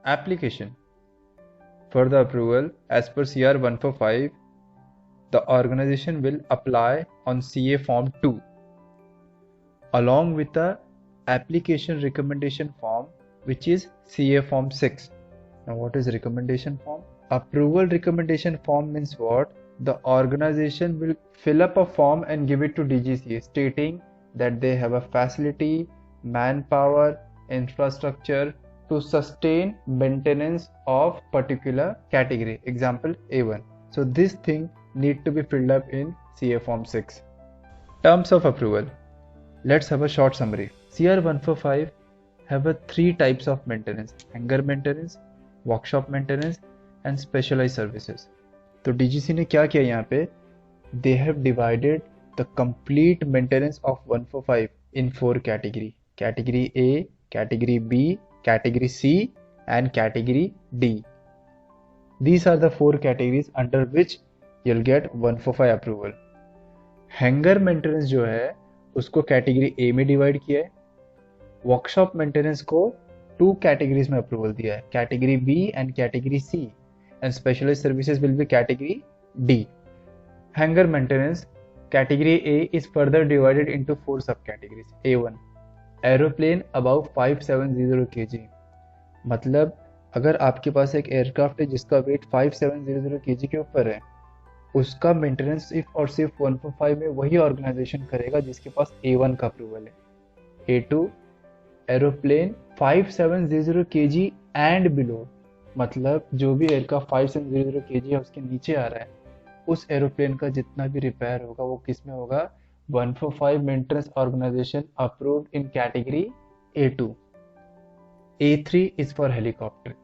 Application. For the approval, as per CR 145, the organization will apply on CA Form 2 along with the application recommendation form, which is CA Form 6. Now, what is recommendation form? Approval recommendation form means what? The organization will fill up a form and give it to DGCA stating that they have a facility, manpower, infrastructure to sustain maintenance of particular category. Example A1. So this thing need to be filled up in CA Form 6. Terms of approval. Let's have a short summary. CR 145 have a 3 types of maintenance: hangar maintenance, workshop maintenance and specialized services. तो DGC ने क्या किया यहाँ पे? They have divided the complete maintenance of 145 in 4 category. Category A, Category B, Category C and Category D. These are the 4 categories under which you'll get 145 approval. Hanger maintenance जो है उसको category A में divide किया है. Workshop maintenance को 2 categories में approval दिया है, category B and category C, and specialized services will be category D. Hangar maintenance category A is further divided into 4 sub categories. A1 aeroplane about 570 kg. मतलब अगर आपके पास एक एयरक्राफ्ट है जिसका वेट 570 kg के ऊपर है, उसका मेंटेनेंस सिर्फ और सिर्फ 145 में वही ऑर्गेनाइजेशन करेगा जिसके पास A1 का अप्रूवल है. A2 aeroplane 570 kg and below, मतलब जो भी एयरक्राफ्ट 570 kg है उसके नीचे आ रहा है, उस एरोप्लेन का जितना भी रिपेयर होगा वो किस में होगा? 145 maintenance organisation approved in category A2. A3 is for helicopter.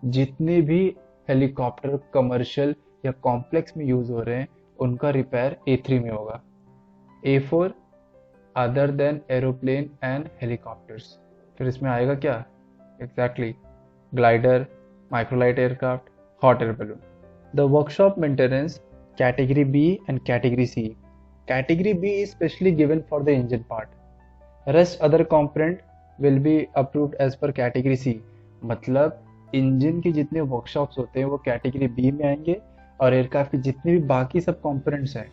जितने भी हेलीकॉप्टर कमर्शियल या कॉम्प्लेक्स में यूज हो रहे हैं उनका रिपेयर A3 में होगा. A4 other than aeroplane and helicopters. फिर इसमें आएगा क्या? Exactly glider, microlight aircraft, hot air balloon. The workshop maintenance category B and category C. Category B is specially given for the engine part. Rest other component will be approved as पर category C. मतलब engine के जितने workshops होते हैं वो category B में आएंगे और एयरक्राफ्ट के जितने भी बाकी सब कंपोनेंट्स हैं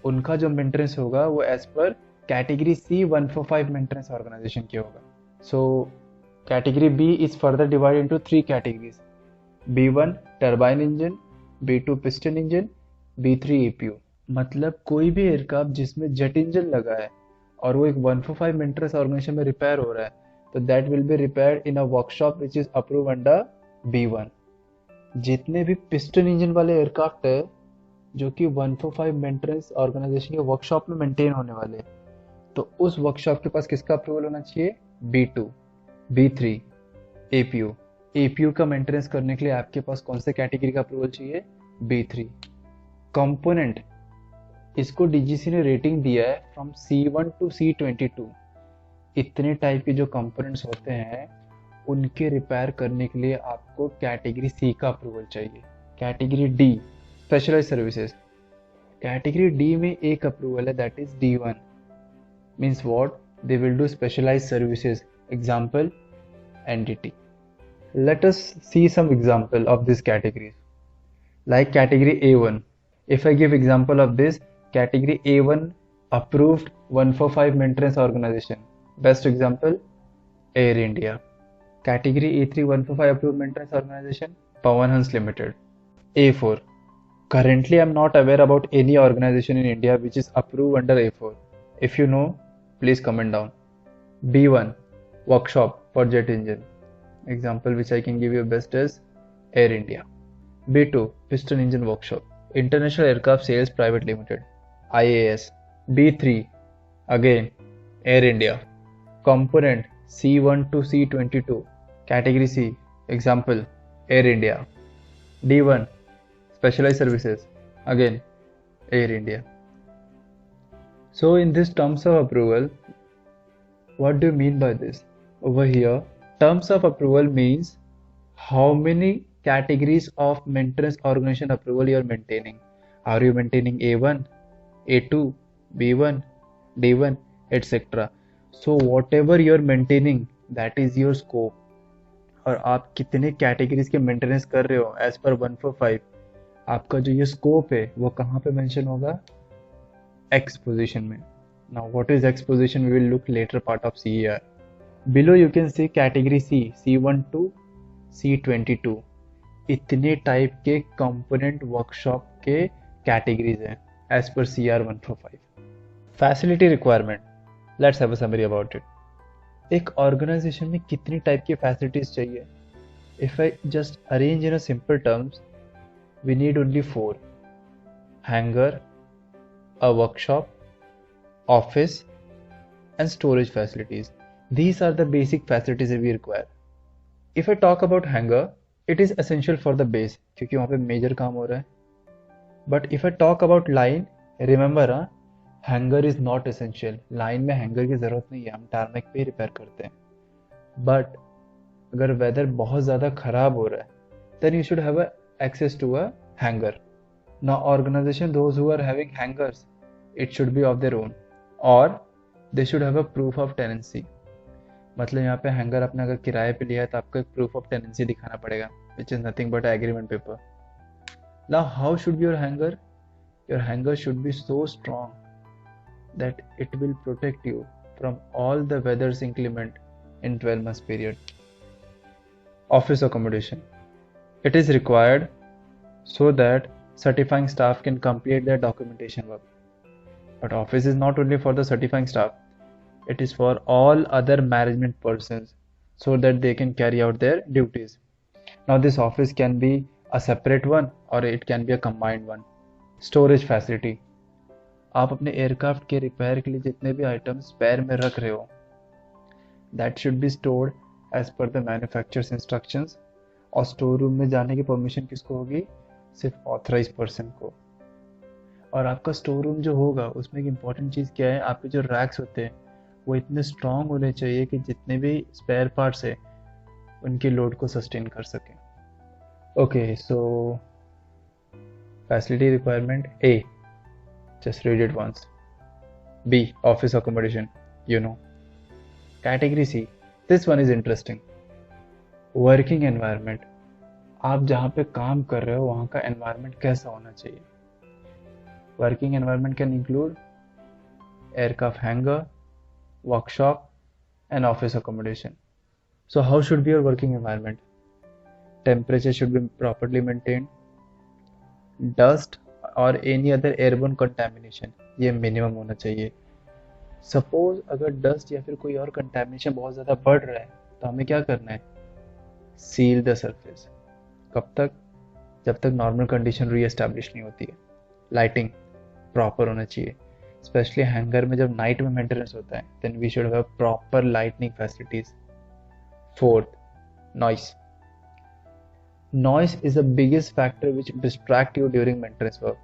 उनका जो मेंटेनेंस होगा वो एज पर कैटेगरी सी 145 मेंटेनेंस ऑर्गेनाइजेशन के होगा. So category B is further divide into 3 categories. B1 turbine engine, B2 piston engine, B3 APU. मतलब कोई भी एयरक्राफ्ट जिसमें जेट इंजन लगा है और वो एक 145 मेंटेनेंस ऑर्गेनाइजेशन में रिपेयर हो रहा है तो that will be repaired in a workshop which is approve under B1. जितने भी पिस्टन इंजन वाले एयरक्राफ्ट है जो कि 145 मेंटेनेंस ऑर्गेनाइजेशन के वर्कशॉप में मेंटेन होने वाले, तो उस वर्कशॉप के पास किसका अप्रूवल होना चाहिए? B2, B3, APU. APU का मेंटेनेंस करने के लिए आपके पास कौन से कैटेगरी का अप्रूवल चाहिए? B3. कंपोनेंट, इसको DGC ने रेटिंग दिया है फ्रॉम C1 टू C22. इतने टाइप के जो कंपोनेंट्स होते हैं उनके रिपेयर करने के लिए आपको कैटेगरी सी का अप्रूवल चाहिए. Category D specialized services. Category D में एक अप्रूवल है, that is D1. Means what? They will do specialized services. Example NDT. Let us see some example of these categories. Like category A1. If I give example of this, category A1 approved 145 maintenance organization. Best example, Air India. Category A3 145 approved maintenance organization, Pawan Hans Limited. A4. Currently, I am not aware about any organization in India which is approved under A4. If you know, please comment down. B1. Workshop for jet engine. Example which I can give you best is Air India. B2 piston engine workshop, International Aircraft Sales Private Limited, IAS. B3 again Air India. Component C1 to C22, category C. Example Air India. D1 specialized services, again Air India. So in this terms of approval, what do you mean by this? Over here, terms of approval means how many categories of maintenance organization approval you are maintaining. Are you maintaining A1, A2, B1, D1, etc. So whatever you are maintaining, that is your scope. और आप कितने categories के maintenance कर रहे हो as per 145, आपका जो ये स्कोप है वो कहाँ पे मेंशन होगा? एक्स पोजीशन में. Now what is X position? We will look later part of CER. Below you can see category C, C1 to C22. इतने टाइप के कंपोनेंट वर्कशॉप के कैटेगरीज हैं as per CR 145. Facility requirement, let's have a summary about it. एक organisation में कितनी type की facilities चाहिए? If I just arrange in a simple terms, we need only 4: hangar, a workshop, office and storage facilities. These are the basic facilities that we require. If I talk about hangar, it is essential for the base क्योंकि वहाँ पे major काम हो रहा है. But if I talk about line, remember hanger is not essential. Line में hanger की ज़रूरत नहीं है, हम टारमेक पे रिपेयर करते हैं. But अगर वेदर बहुत ज़्यादा ख़राब हो रहा है, then you should have access to a hanger. Now organization, those who are having hangars, it should be of their own, or they should have a proof of tenancy. मतलब यहाँ पे हैंगर आपने अगर किराए पे लिया है तो आपको एक प्रूफ ऑफ टेनेंसी दिखाना पड़ेगा, which is nothing but agreement paper. Now how should be your hanger? Your hanger should be so strong that it will protect you from all the वेदर्स increment in 12 months period. Office accommodation, it is required so that certifying staff can complete their documentation work. But office is not only for the certifying staff, it is for all other management persons so that they can carry out their duties. Now this office can be a separate one or it can be a combined one. Storage facility, आप अपने aircraft के repair के लिए जितने भी items spare में रख रहे हो, that should be stored as per the manufacturer's instructions. और स्टोर रूम में जाने की परमिशन किसको होगी? सिर्फ ऑथराइज पर्सन को. और आपका स्टोर रूम जो होगा उसमें एक इम्पॉर्टेंट चीज़ क्या है, आपके जो रैक्स होते हैं वो इतने स्ट्रॉन्ग होने चाहिए कि जितने भी स्पेयर पार्ट्स है उनकी लोड को सस्टेन कर सकें. Okay, so facility requirement A, just read it once. B, office accommodation, you know. Category C, this one is interesting. Working environment, आप जहाँ पे काम कर रहे हो वहाँ का एनवायरनमेंट कैसा होना चाहिए? Working environment can include aircraft hangar, workshop, and office accommodation. So how should be your working environment? Temperature should be properly maintained. Dust or any other airborne contamination, ये minimum होना चाहिए. Suppose अगर dust या फिर कोई और contamination बहुत ज़्यादा बढ़ रहा है तो हमें क्या करना है? Seal the surface. कब तक? जब तक normal condition re-establish नहीं होती है. Lighting प्रॉपर होना चाहिए, स्पेशली हैंगर में जब नाइट में मेंटेनेंस होता है, then we should have proper lightning facilities. Fourth, noise. Noise is the biggest factor which distract you during maintenance work,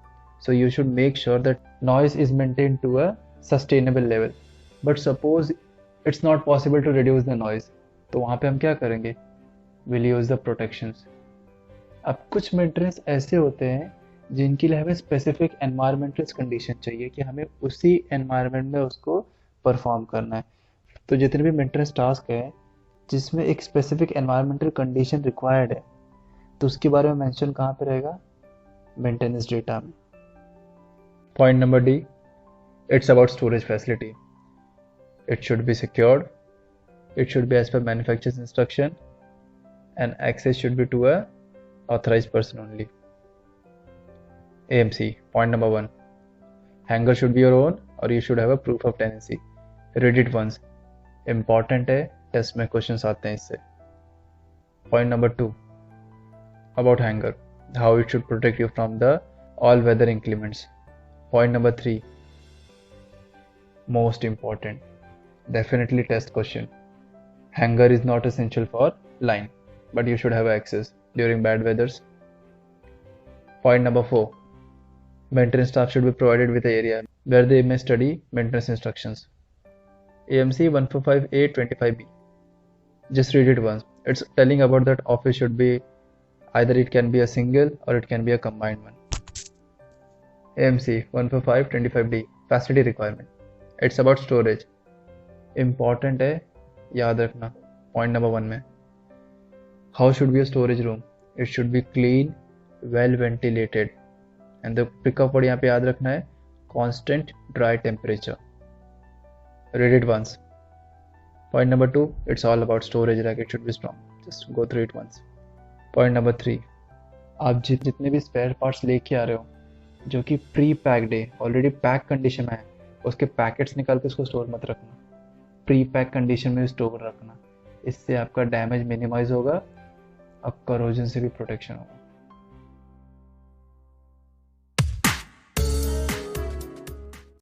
so you should make sure that noise is maintain to a sustainable level. But suppose it's not possible to reduce the noise, तो वहाँ पे हम क्या करेंगे? Will use the protections. अब कुछ maintenance ऐसे होते हैं जिनके लिए हमें स्पेसिफिक एनवायरमेंटल कंडीशन चाहिए कि हमें उसी एनवायरनमेंट में उसको परफॉर्म करना है. तो जितने भी मेंटेनेंस टास्क है जिसमें एक स्पेसिफिक एनवायरमेंटल कंडीशन रिक्वायर्ड है, तो उसके बारे में मेंशन कहाँ पे रहेगा? मेंटेनेंस डेटा में. Point number D, it's about storage facility. It should be secured, it should be as per manufacturer's instruction, and access should be to a authorized person only. AMC, point number 1, hanger should be your own or you should have a proof of tenancy. Read it once. Important है, test में questions आते हैं इससे. Point number 2, about hanger, how it should protect you from the all weather inclements. Point number 3, most important, definitely test question. Hanger is not essential for line, but you should have access during bad weathers. Point number 4, maintenance staff should be provided with an area where they may study maintenance instructions. AMC 145A25B. Just read it once. It's telling about that office should be either it can be a single or it can be a combined one. AMC 14525D. Facility requirement. It's about storage. Important है, याद रखना. Point number 1 में How should be a storage room? It should be clean, well ventilated, and the pickup word यहाँ पे याद रखना है constant dry temperature. Read it once. Point number 2, it's all about storage rack. It should be strong. Just go through it once. Point number 3, आप जितने भी spare parts लेके आ रहे हो जो कि प्री पैक्ड है, ऑलरेडी पैक कंडीशन में है, उसके पैकेट्स निकाल के उसको स्टोर मत रखना, प्री पैक कंडीशन में स्टोर रखना. इससे आपका डैमेज मिनिमाइज होगा, अब करोजन से भी प्रोटेक्शन होगा.